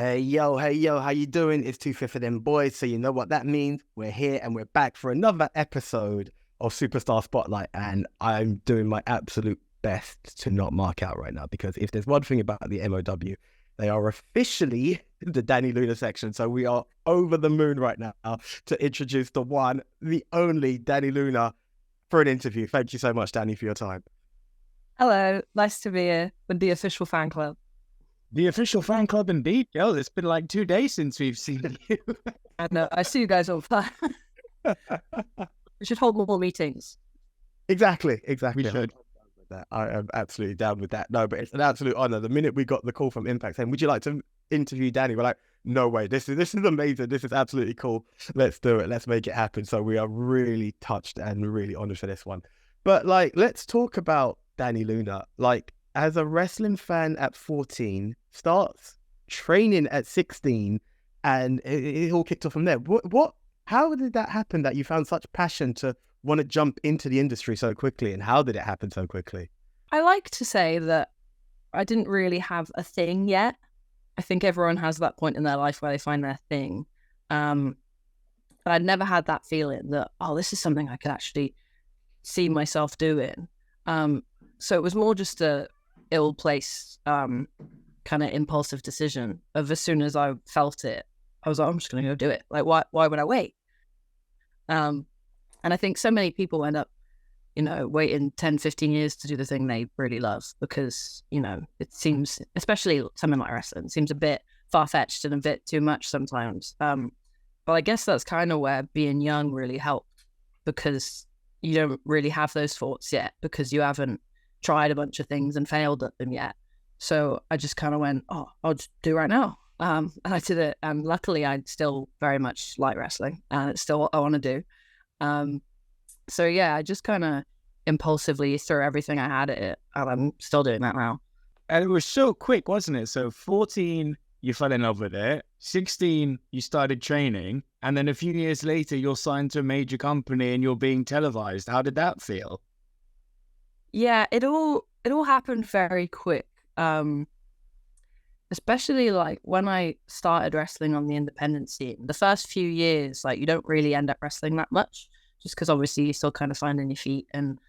Hey yo, how you doing? It's 2 5 of them boys, so you know what that means. We're here and we're back for another episode of Superstar Spotlight, and I'm doing my absolute best to not mark out right now, because if there's one thing about the MOW, they are officially the Dani Luna section, so we are over the moon right now to introduce the one, the only Dani Luna for an interview. Thank you so much, Dani, for your time. Hello, nice to be here with the official fan club. The official fan club indeed. Yo, it's been like 2 days since we've seen you. I know, I see you guys all the time. We should hold more meetings. Exactly. We should. I am absolutely down with that. No, but it's an absolute honor. The minute we got the call from Impact saying, would you like to interview Dani? We're like, no way. This is amazing. This is absolutely cool. Let's do it. Let's make it happen. So we are really touched and really honored for this one. But let's talk about Dani Luna. As a wrestling fan at 14, starts training at 16, and it all kicked off from there. How did that happen that you found such passion to want to jump into the industry so quickly, and how did it happen so quickly? I like to say that I didn't really have a thing yet. I think everyone has that point in their life where they find their thing. But I'd never had that feeling that, this is something I could actually see myself doing. So it was more just a ill-placed kind of impulsive decision of, as soon as I felt it, I was like, I'm just going to go do it. Why would I wait? And I think so many people end up, waiting 10, 15 years to do the thing they really love, because, it seems, especially something like wrestling, seems a bit far-fetched and a bit too much sometimes. But I guess that's kind of where being young really helped, because you don't really have those thoughts yet, because you haven't tried a bunch of things and failed at them yet. So I just kind of went, I'll just do it right now. And I did it. And luckily, I still very much like wrestling, and it's still what I want to do. So yeah, I just kind of impulsively threw everything I had at it, and I'm still doing that now. And it was so quick, wasn't it? So 14, you fell in love with it. 16, you started training. And then a few years later, you're signed to a major company and you're being televised. How did that feel? Yeah, it all happened very quick. Especially when I started wrestling on the independent scene. The first few years, you don't really end up wrestling that much, just because obviously you're still kind of finding your feet. And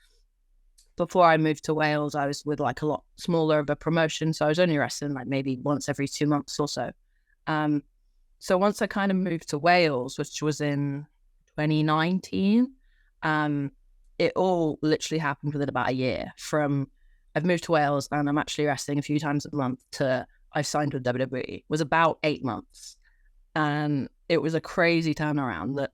before I moved to Wales, I was with a lot smaller of a promotion, so I was only wrestling maybe once every 2 months or so. So once I kind of moved to Wales, which was in 2019, it all literally happened within about a year. From I've moved to Wales and I'm actually wrestling a few times a month to I've signed with WWE was about 8 months. And it was a crazy turnaround that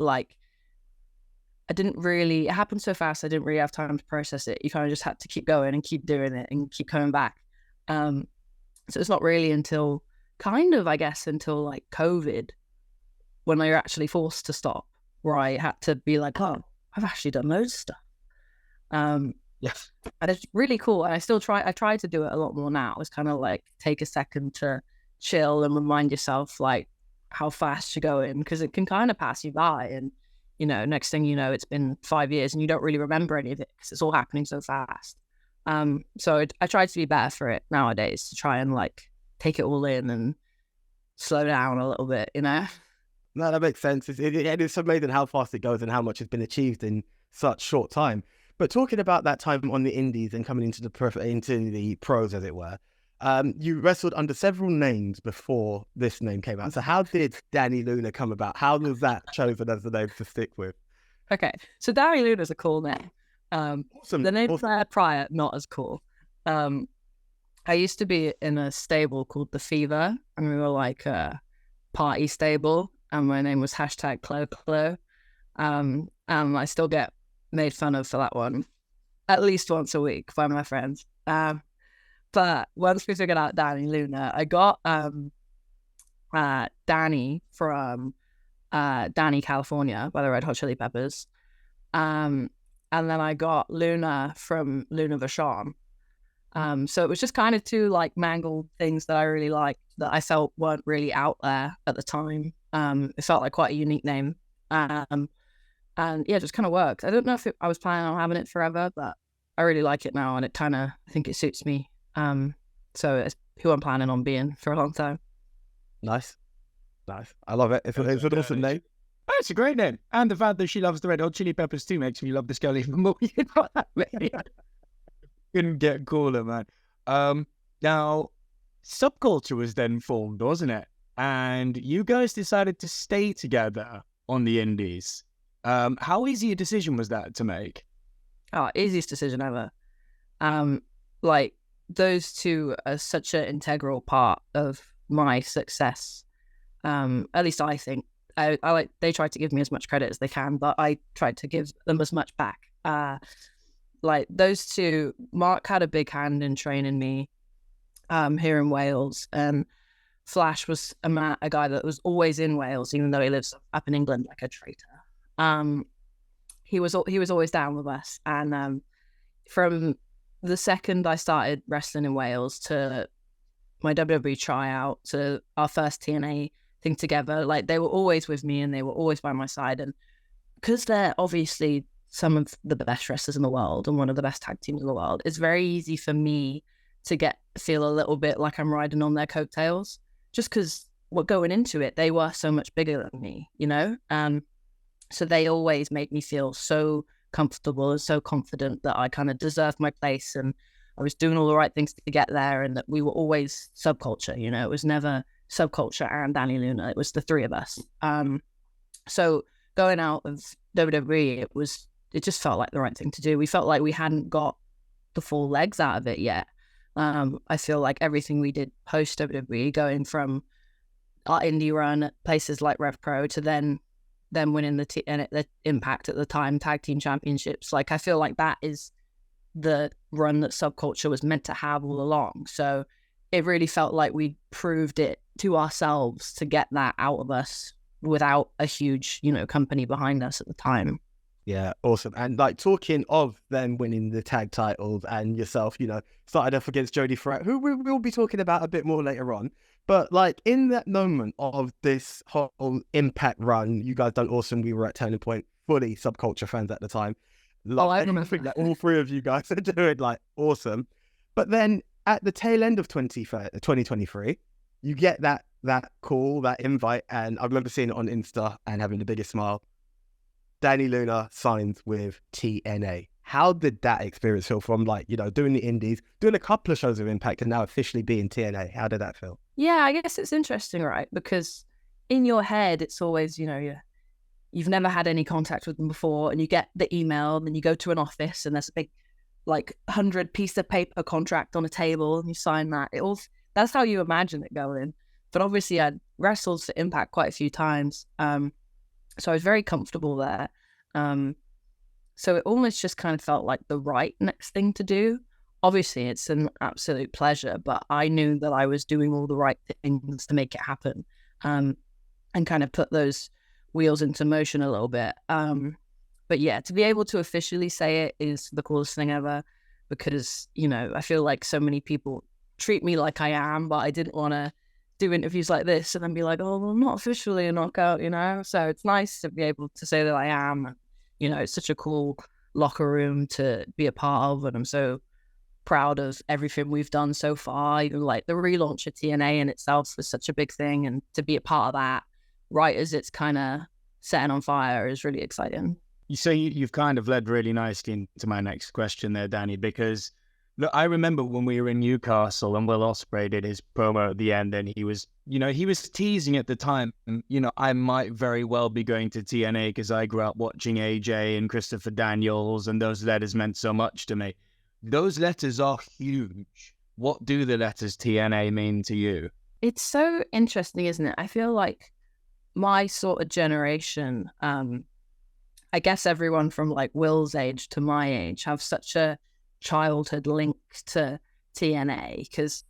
it happened so fast, I didn't really have time to process it. You kind of just had to keep going and keep doing it and keep coming back. So it's not really until COVID, when I were actually forced to stop, where I had to be like, I've actually done loads of stuff. Yes. And it's really cool. And I try to do it a lot more now. It's kind of take a second to chill and remind yourself how fast you're going, because it can kind of pass you by. And, next thing you know, it's been 5 years and you don't really remember any of it because it's all happening so fast. So I try to be better for it nowadays, to try and take it all in and slow down a little bit, No, that makes sense. It's amazing how fast it goes and how much has been achieved in such short time. But talking about that time on the indies and coming into the pros, as it were, you wrestled under several names before this name came out. So how did Dani Luna come about? How was that chosen as the name to stick with? Okay, so Dani Luna is a cool name. Awesome. The name prior, not as cool. I used to be in a stable called The Fever, and we were a party stable, and my name was #Clo. And I still get made fun of for that one at least once a week by my friends. But once we figured out Dani Luna, I got Dani from Dani, California, by the Red Hot Chili Peppers. And then I got Luna from Luna Vachon. So it was just kind of two mangled things that I really liked, that I felt weren't really out there at the time. It felt like quite a unique name. And yeah, it just kind of worked. I don't know if I was planning on having it forever, but I really like it now, and I think it suits me. So it's who I'm planning on being for a long time. Nice. I love it. It's an awesome name. Oh, it's a great name. And the fact that she loves the Red Hot Chili Peppers too makes me love this girl even more. You know what I mean? Couldn't get cooler, man. Now, Subculture was then formed, wasn't it? And you guys decided to stay together on the indies. How easy a decision was that to make? Oh, easiest decision ever. Like, those two are such an integral part of my success. At least I think. I like, they tried to give me as much credit as they can, but I tried to give them as much back. Like, those two, Mark had a big hand in training me here in Wales, and Flash was a guy that was always in Wales, even though he lives up in England like a traitor. He was always down with us, and from the second I started wrestling in Wales to my WWE tryout to our first TNA thing together, like, they were always with me and they were always by my side. And because they're obviously some of the best wrestlers in the world and one of the best tag teams in the world, it's very easy for me to feel a little bit like I'm riding on their coattails, just because going into it, they were so much bigger than me, you know? So they always made me feel so comfortable and so confident that I kind of deserved my place and I was doing all the right things to get there, and that we were always Subculture, you know? It was never Subculture and Dani Luna. It was the three of us. So going out of WWE, it just felt like the right thing to do. We felt like we hadn't got the full legs out of it yet. I feel like everything we did post WWE, going from our indie run at places like RevPro to then winning the Impact at the time tag team championships, like, I feel like that is the run that Subculture was meant to have all along. So it really felt like we proved it to ourselves to get that out of us without a huge, you know, company behind us at the time. Yeah, awesome. And like, talking of them winning the tag titles and yourself, you know, started off against Jody Farrett, who we'll be talking about a bit more later on. But like, in that moment of this whole Impact run, you guys done awesome. We were at Turning Point, fully Subculture fans at the time. I remember. I think that all three of you guys are doing like awesome. But then at the tail end of 2023, you get that call, that invite, and I remember seeing it on Insta and having the biggest smile. Dani Luna signs with TNA. How did that experience feel, from like, you know, doing the indies, doing a couple of shows of Impact, and now officially being TNA? How did that feel? Yeah, I guess it's interesting, right? Because in your head, it's always, you know, you've never had any contact with them before, and you get the email, and then you go to an office, and there's a big, like, 100-piece of paper contract on a table, and you sign that. That's how you imagine it going. But obviously, I'd wrestled for Impact quite a few times, so I was very comfortable there. So it almost just kind of felt like the right next thing to do. Obviously, it's an absolute pleasure, but I knew that I was doing all the right things to make it happen, and kind of put those wheels into motion a little bit. But yeah, to be able to officially say it is the coolest thing ever, because, you know, I feel like so many people treat me like I am, but I didn't want to do interviews like this and then be like, oh, well, I'm not officially a knockout, you know? So it's nice to be able to say that I am. You know, it's such a cool locker room to be a part of, and I'm so proud of everything we've done so far. Even like the relaunch of TNA in itself was such a big thing, and to be a part of that right as it's kind of setting on fire is really exciting. So you've kind of led really nicely into my next question there, Dani, because look, I remember when we were in Newcastle and Will Ospreay did his promo at the end, and he was teasing at the time, you know, I might very well be going to TNA because I grew up watching AJ and Christopher Daniels, and those letters meant so much to me. Those letters are huge. What do the letters TNA mean to you? It's so interesting, isn't it? I feel like my sort of generation, I guess everyone from like Will's age to my age have such a childhood link to TNA, because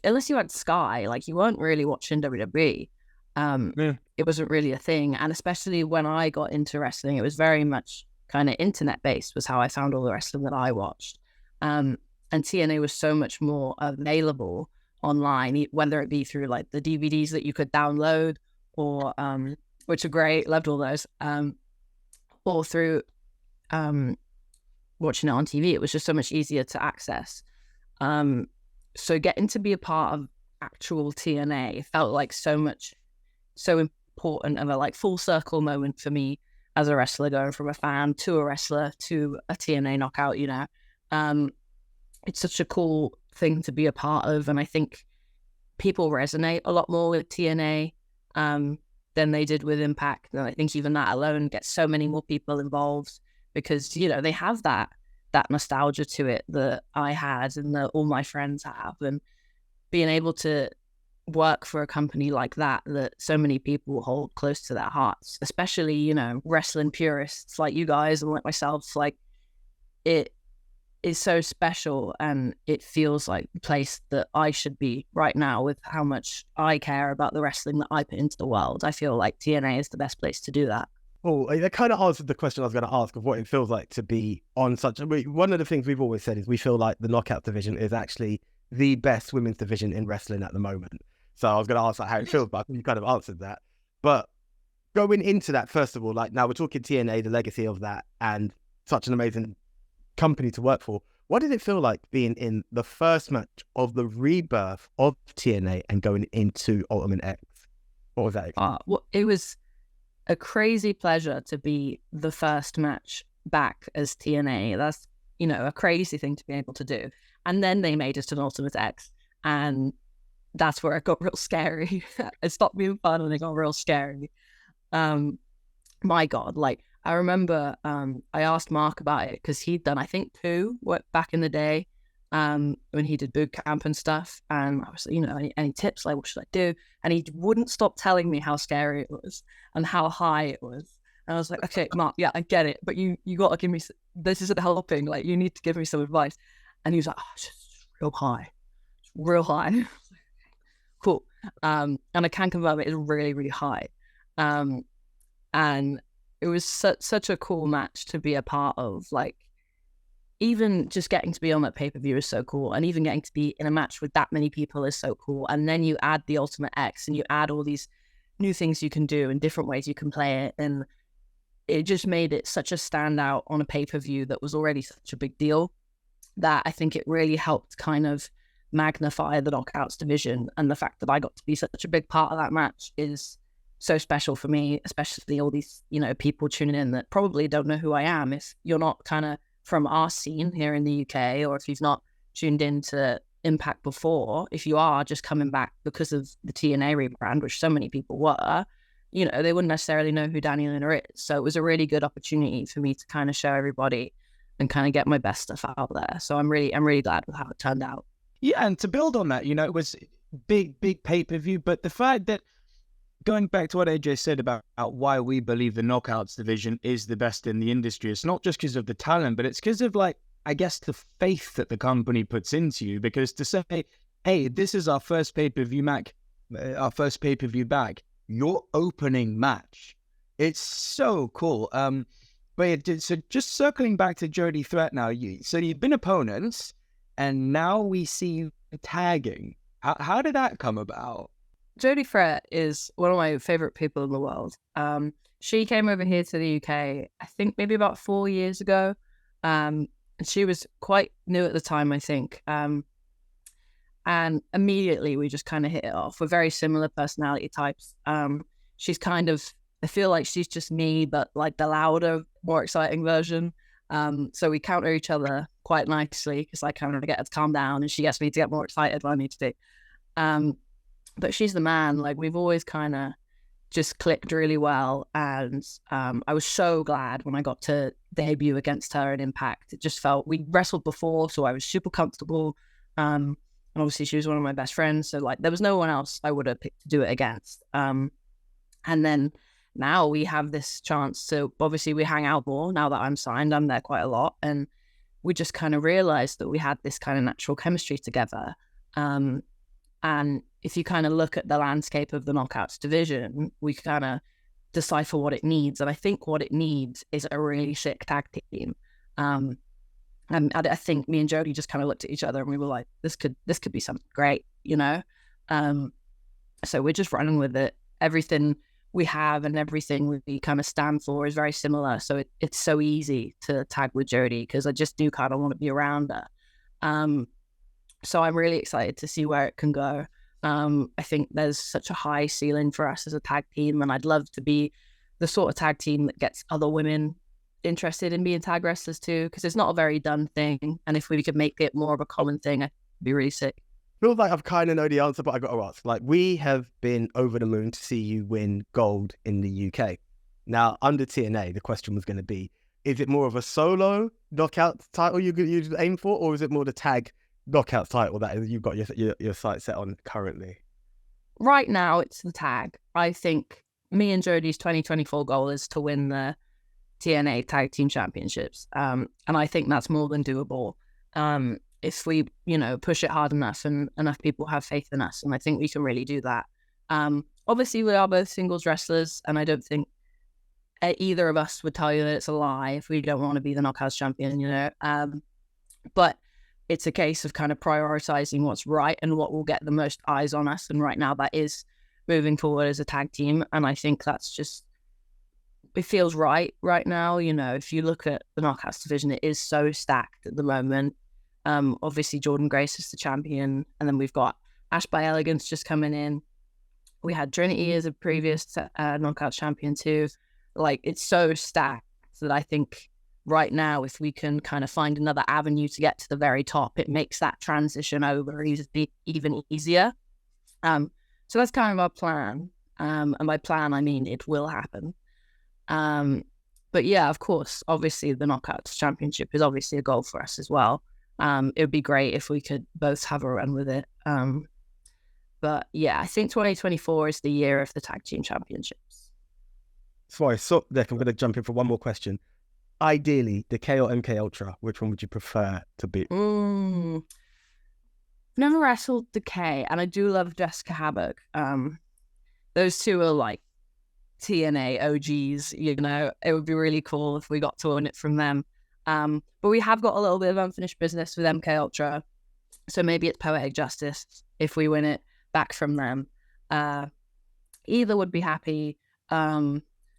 unless you had Sky, like, you weren't really watching WWE. It wasn't really a thing, and especially when I got into wrestling, it was very much kind of internet based, was how I found all the wrestling that I watched. And TNA was so much more available online, whether it be through like the DVDs that you could download, or which are great, loved all those, or through watching it on TV. It was just so much easier to access. So getting to be a part of actual TNA. It felt like so important and a like full circle moment for me as a wrestler, going from a fan to a wrestler to a TNA knockout, you know. It's such a cool thing to be a part of, and I think people resonate a lot more with TNA than they did with Impact. And I think even that alone gets so many more people involved because, you know, they have that nostalgia to it that I had and that all my friends have. And being able to work for a company like that so many people hold close to their hearts, especially, you know, wrestling purists like you guys and like myself, like it is so special, and it feels like the place that I should be right now with how much I care about the wrestling that I put into the world. I feel like TNA is the best place to do that. Oh, that kind of answered the question I was going to ask of what it feels like to be on such a... One of the things we've always said is we feel like the knockout division is actually the best women's division in wrestling at the moment. So I was going to ask like, how it feels, but you kind of answered that. But going into that, first of all, like now we're talking TNA, the legacy of that, and such an amazing company to work for. What did it feel like being in the first match of the rebirth of TNA and going into Ultimate X? What was that? Well, it was a crazy pleasure to be the first match back as TNA. That's, you know, a crazy thing to be able to do. And then they made it an Ultimate X, and that's where it got real scary. It stopped being fun and it got real scary. My God, like I remember I asked Mark about it because he'd done, I think, two back in the day when he did boot camp and stuff. And I was, you know, any tips? Like, what should I do? And he wouldn't stop telling me how scary it was and how high it was. And I was like, okay, Mark, yeah, I get it, but you got to give me, this isn't helping. Like, you need to give me some advice. And he was like, oh, it's just real high. It's real high. Cool. And I can confirm it is really, really high. And it was such a cool match to be a part of. Like, even just getting to be on that pay-per-view is so cool. And even getting to be in a match with that many people is so cool. And then you add the Ultimate X and you add all these new things you can do and different ways you can play it. And it just made it such a standout on a pay-per-view that was already such a big deal that I think it really helped kind of magnify the knockouts division. And the fact that I got to be such a big part of that match is so special for me, especially all these, you know, people tuning in that probably don't know who I am if you're not kind of from our scene here in the UK, or if you've not tuned into Impact before. If you are just coming back because of the TNA rebrand, which so many people were, you know, they wouldn't necessarily know who Dani Luna is. So it was a really good opportunity for me to kind of show everybody and kind of get my best stuff out there. So I'm really glad with how it turned out. Yeah, and to build on that, you know, it was big pay-per-view, but the fact that, going back to what AJ said about why we believe the knockouts division is the best in the industry, it's not just because of the talent, but it's because of, like, I guess the faith that the company puts into you. Because to say, hey, this is our first pay-per-view back, your opening match, it's so cool. So just circling back to Jody Threat now, so you've been opponents, and now we see tagging. How did that come about? Jody Threat is one of my favorite people in the world. She came over here to the UK, I think maybe about 4 years ago. And she was quite new at the time, I think. And immediately we just kind of hit it off. We're very similar personality types. She's kind of, I feel like she's just me, but like the louder, more exciting version. So we counter each other quite nicely because I kind of get her to calm down and she gets me to get more excited when I need to do. But she's the man. Like, we've always kind of just clicked really well. And I was so glad when I got to debut against her in Impact. It just felt, we wrestled before, so I was super comfortable. And obviously she was one of my best friends. So like there was no one else I would have picked to do it against. And then now we have this chance to, obviously we hang out more now that I'm signed. I'm there quite a lot. And we just kind of realized that we had this kind of natural chemistry together. And if you kind of look at the landscape of the knockouts division, we kind of decipher what it needs. And I think what it needs is a really sick tag team. And I think me and Jody just kind of looked at each other and we were like, this could be something great, you know? So we're just running with it. Everything we have and everything we kind of stand for is very similar. So it's so easy to tag with Jody because I just do kind of want to be around her. So I'm really excited to see where it can go. I think there's such a high ceiling for us as a tag team, and I'd love to be the sort of tag team that gets other women interested in being tag wrestlers too, because it's not a very done thing. And if we could make it more of a common thing, I'd be really sick. Feels like I've kind of know the answer, but I got to ask. Like, we have been over the moon to see you win gold in the UK. Now, under TNA, the question was going to be, is it more of a solo knockout title you aim for, or is it more the tag knockout title that you've got your sights set on currently? Right now, it's the tag. I think me and Jodie's 2024 goal is to win the TNA Tag Team Championships. And I think that's more than doable. If we, push it hard enough and enough people have faith in us. And I think we can really do that. Obviously, we are both singles wrestlers, and I don't think either of us would tell you that it's a lie if we don't want to be the Knockouts champion, But it's a case of kind of prioritizing what's right and what will get the most eyes on us. And right now that is moving forward as a tag team. And I think that's just, it feels right now. If you look at the Knockouts division, it is so stacked at the moment. Obviously Jordan Grace is the champion, and then we've got Ash by Elegance just coming in. We had Trinity as a previous Knockouts champion too. Like, it's so stacked that I think right now, if we can kind of find another avenue to get to the very top, it makes that transition over even easier. So that's kind of our plan. And by plan, I mean it will happen. But yeah, of course, obviously the Knockouts Championship is obviously a goal for us as well. It would be great if we could both have a run with it. But yeah, I think 2024 is the year of the Tag Team Championships. Sorry, so Nick, I'm going to jump in for one more question. Ideally, Decay or MK Ultra, which one would you prefer to beat? I've never wrestled Decay, and I do love Jessica Havoc. Those two are like TNA OGs, It would be really cool if we got to win it from them. But we have got a little bit of unfinished business with MK Ultra, so maybe it's Poetic Justice if we win it back from them. Either would be happy.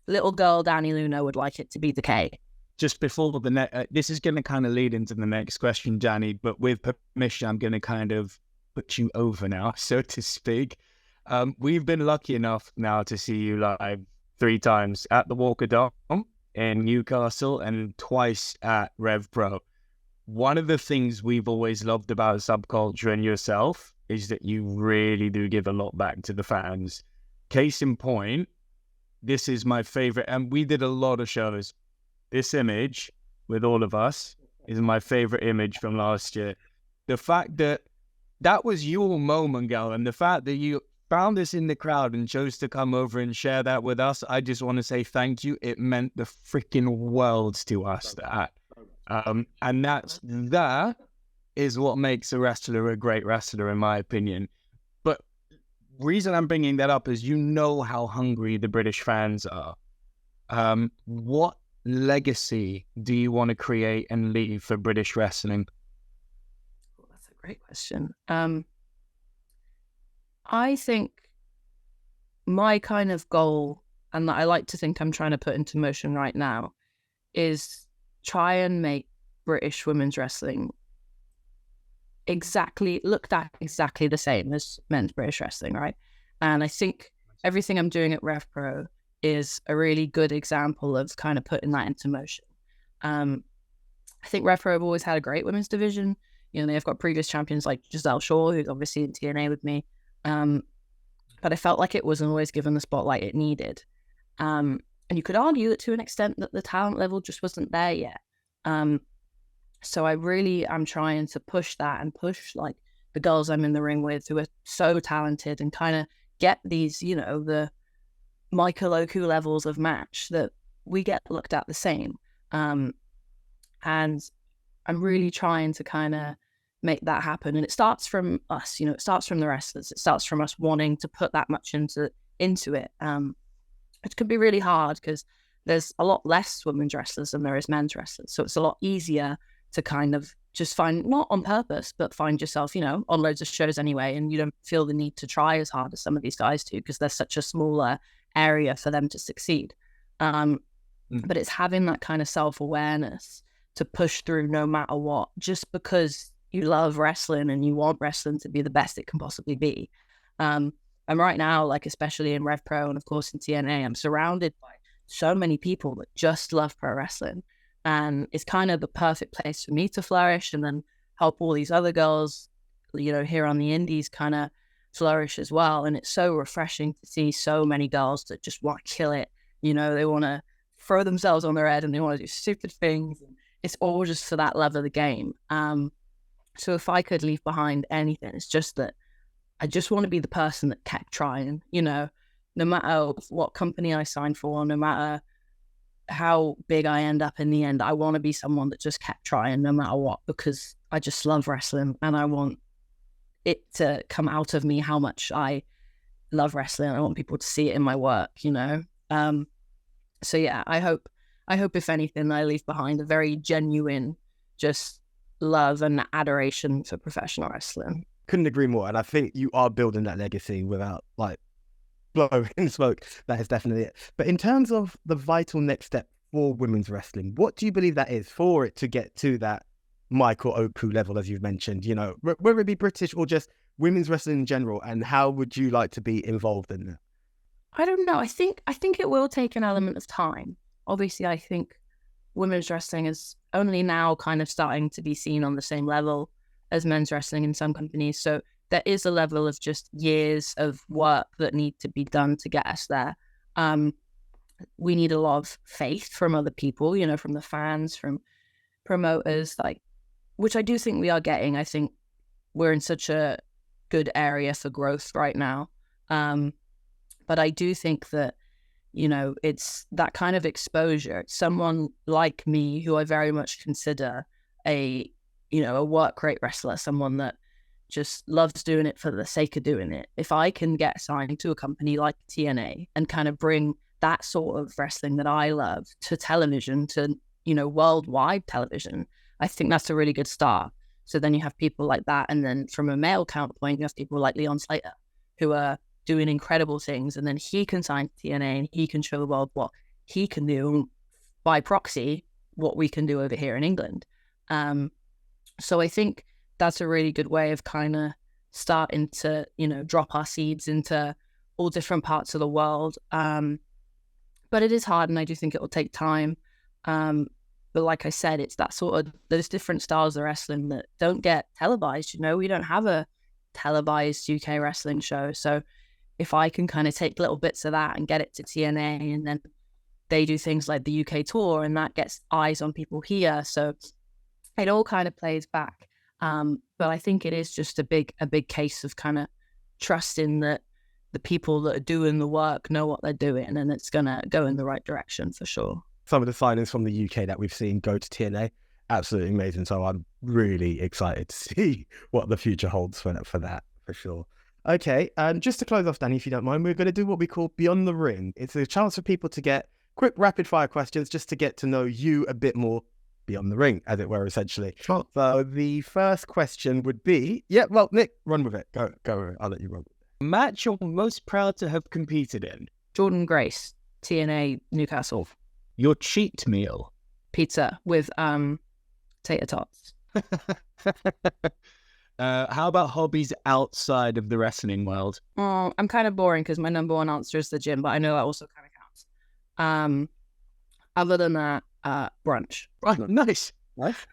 Little girl Dani Luna would like it to be Decay. Just before the next, this is going to kind of lead into the next question, Dani, but with permission, I'm going to kind of put you over now, so to speak. We've been lucky enough now to see you live 3 times at the Walker Dome in Newcastle and twice at RevPro. One of the things we've always loved about Subculture and yourself is that you really do give a lot back to the fans. Case in point, this is my favorite, and we did a lot of shows. This image with all of us is my favorite image from last year. The fact that was your moment, gal, and the fact that you found us in the crowd and chose to come over and share that with us, I just want to say thank you. It meant the freaking world to us, that. And that is what makes a wrestler a great wrestler, in my opinion. But reason I'm bringing that up is how hungry the British fans are. What legacy do you want to create and leave for British wrestling? Well, that's a great question. I think my kind of goal, and that I like to think I'm trying to put into motion right now, is try and make British women's wrestling looked at exactly the same as men's British wrestling, right? And I think everything I'm doing at RevPro is a really good example of kind of putting that into motion. I think RevPro have always had a great women's division. They've got previous champions like Giselle Shaw, who's obviously in TNA with me. But I felt like it wasn't always given the spotlight it needed. And you could argue that to an extent that the talent level just wasn't there yet. So I really am trying to push that and push like the girls I'm in the ring with who are so talented and kind of get these, the Michael Oku levels of match that we get looked at the same. And I'm really trying to kind of make that happen. And it starts from us, it starts from the wrestlers. It starts from us wanting to put that much into it. It can be really hard because there's a lot less women's wrestlers than there is men's wrestlers. So it's a lot easier to kind of just find, not on purpose, but find yourself, on loads of shows anyway. And you don't feel the need to try as hard as some of these guys do because there's such a smaller area for them to succeed. But it's having that kind of self-awareness to push through no matter what, just because you love wrestling and you want wrestling to be the best it can possibly be. And right now, like especially in RevPro and of course in TNA, I'm surrounded by so many people that just love pro wrestling, and it's kind of the perfect place for me to flourish and then help all these other girls, here on the indies kind of flourish as well. And it's so refreshing to see so many girls that just want to kill it. They want to throw themselves on their head and they want to do stupid things. It's all just for that love of the game. So if I could leave behind anything, it's just that I just want to be the person that kept trying, no matter what company I signed for, no matter how big I end up in the end, I want to be someone that just kept trying no matter what, because I just love wrestling and I want it to come out of me how much I love wrestling. I want people to see it in my work, So yeah, I hope if anything, I leave behind a very genuine just love and adoration for professional wrestling. Couldn't agree more. And I think you are building that legacy without like blowing smoke. That is definitely it. But in terms of the vital next step for women's wrestling, what do you believe that is for it to get to that Michael Oku level, as you've mentioned, whether it be British or just women's wrestling in general? And how would you like to be involved in that? I don't know. I think it will take an element of time. Obviously, I think women's wrestling is only now kind of starting to be seen on the same level as men's wrestling in some companies. So there is a level of just years of work that need to be done to get us there. We need a lot of faith from other people, from the fans, from promoters, which I do think we are getting. I think we're in such a good area for growth right now. But I do think that, it's that kind of exposure. Someone like me, who I very much consider a work rate wrestler, someone that just loves doing it for the sake of doing it. If I can get signed to a company like TNA and kind of bring that sort of wrestling that I love to television, to, worldwide television, I think that's a really good start. So then you have people like that. And then from a male counterpoint, you have people like Leon Slater, who are doing incredible things. And then he can sign to TNA and he can show the world what he can do, by proxy, what we can do over here in England. So I think that's a really good way of kind of starting to, drop our seeds into all different parts of the world. But it is hard, and I do think it will take time. But like I said, it's that sort of, those different styles of wrestling that don't get televised. We don't have a televised UK wrestling show. So if I can kind of take little bits of that and get it to TNA, and then they do things like the UK tour, and that gets eyes on people here. So it all kind of plays back. But I think it is just a big case of kind of trusting that the people that are doing the work know what they're doing, and it's going to go in the right direction for sure. Some of the signings from the UK that we've seen go to TNA, absolutely amazing. So I'm really excited to see what the future holds for that, for sure. Okay, just to close off, Dani, if you don't mind, we're going to do what we call Beyond the Ring. It's a chance for people to get quick rapid fire questions just to get to know you a bit more beyond the ring, as it were, essentially. Sure. So the first question would be, Nick, run with it. Go. I'll let you run with it. Match you're most proud to have competed in? Jordan Grace, TNA Newcastle. Your cheat meal? Pizza with tater tots. How about hobbies outside of the wrestling world? Oh, I'm kind of boring because my number one answer is the gym, but I know that also kind of counts. Other than that, brunch. Right, nice. Nice.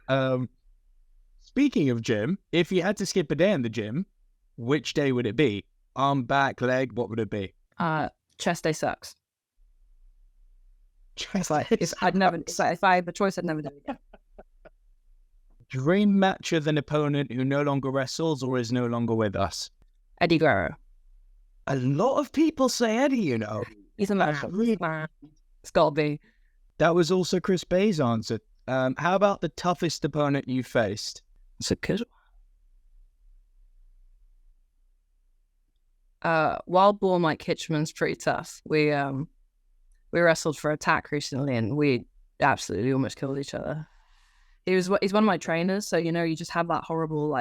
Speaking of gym, if you had to skip a day in the gym, which day would it be? Arm, back, leg, what would it be? Chest day sucks. Chest if I had the choice, I'd never do it again. Dream match with an opponent who no longer wrestles or is no longer with us? Eddie Guerrero. A lot of people say Eddie, He's a man. It's got to be. That was also Chris Bay's answer. How about the toughest opponent you faced? It's a good one. Wild Boar Mike Hitchman's pretty tough. We wrestled for Attack recently, and we absolutely almost killed each other. He's one of my trainers, so you just have that horrible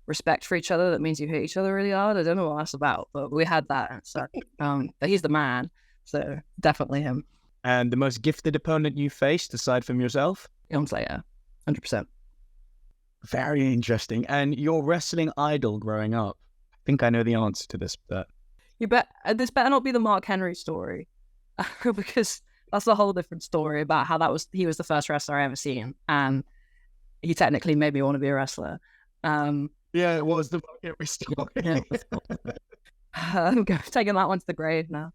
respect for each other that means you hit each other really hard. I don't know what that's about, but we had that. So, but he's the man, so definitely him. And the most gifted opponent you faced, aside from yourself? Leon Slater, 100%. Very interesting. And your wrestling idol growing up? think I know the answer to this, but This better not be the Mark Henry story, because that's a whole different story about how he was the first wrestler I ever seen, and he technically made me want to be a wrestler. yeah, it was the Mark Henry story. Yeah. I'm taking that one to the grave now.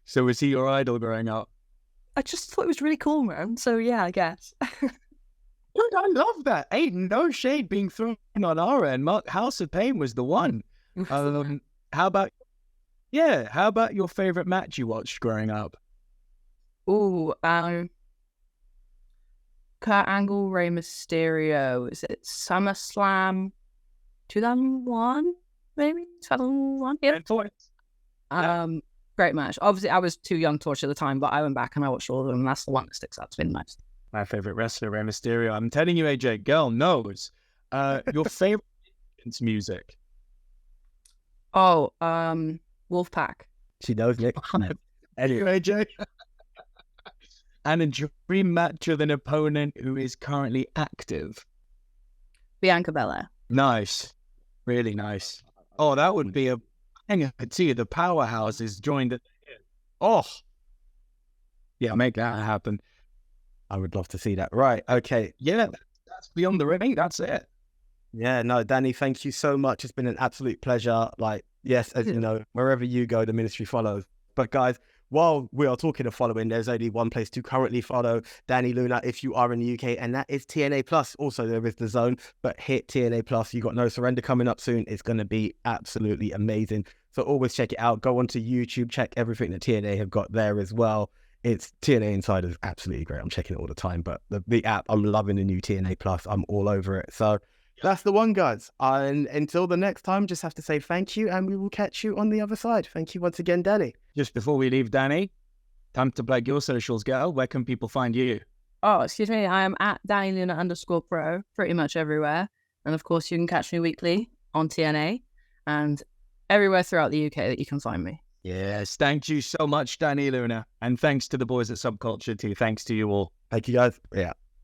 So was he your idol growing up? I just thought it was really cool, man. So yeah, I guess. Dude, I love that. Ain't no shade being thrown on our end. House of Pain was the one. How about your favorite match you watched growing up? Ooh, Kurt Angle, Rey Mysterio. Is it SummerSlam 2001? Maybe 2001. Yeah. Great match. Obviously, I was too young to watch at the time, but I went back and I watched all of them. And that's the one that sticks out to me the most. My favorite wrestler, Rey Mysterio. I'm telling you, AJ, girl knows. Your favorite music? Oh, Wolfpack. She knows, Nick. Anyway, AJ. And a dream match with an opponent who is currently active. Bianca Belair. Nice. Really nice. Oh, that would be a banger too. The powerhouses joined it. Oh. Yeah, make that happen. I would love to see that. Right. Okay. Yeah, that's beyond the ring. That's it. Yeah, no, Dani, thank you so much. It's been an absolute pleasure. Like, yes, as you know, wherever you go, the ministry follows. But guys, while we are talking of following, there's only one place to currently follow Dani Luna if you are in the UK, and that is TNA Plus. Also, there is DAZN, but hit TNA Plus. You got No Surrender coming up soon. It's going to be absolutely amazing. So always check it out. Go onto YouTube, check everything that TNA have got there as well. It's TNA Insider is absolutely great. I'm checking it all the time, but the app, I'm loving the new TNA Plus. I'm all over it. So that's the one, guys. And until the next time, just have to say thank you, and we will catch you on the other side. Thank you once again, Dani. Just before we leave, Dani, time to plug your socials, girl. Where can people find you? Oh, excuse me. I am at Dani Luna _pro pretty much everywhere. And of course, you can catch me weekly on TNA and everywhere throughout the UK that you can find me. Yes, thank you so much, Dani Luna. And thanks to the boys at Subculture too. Thanks to you all. Thank you, guys. Yeah.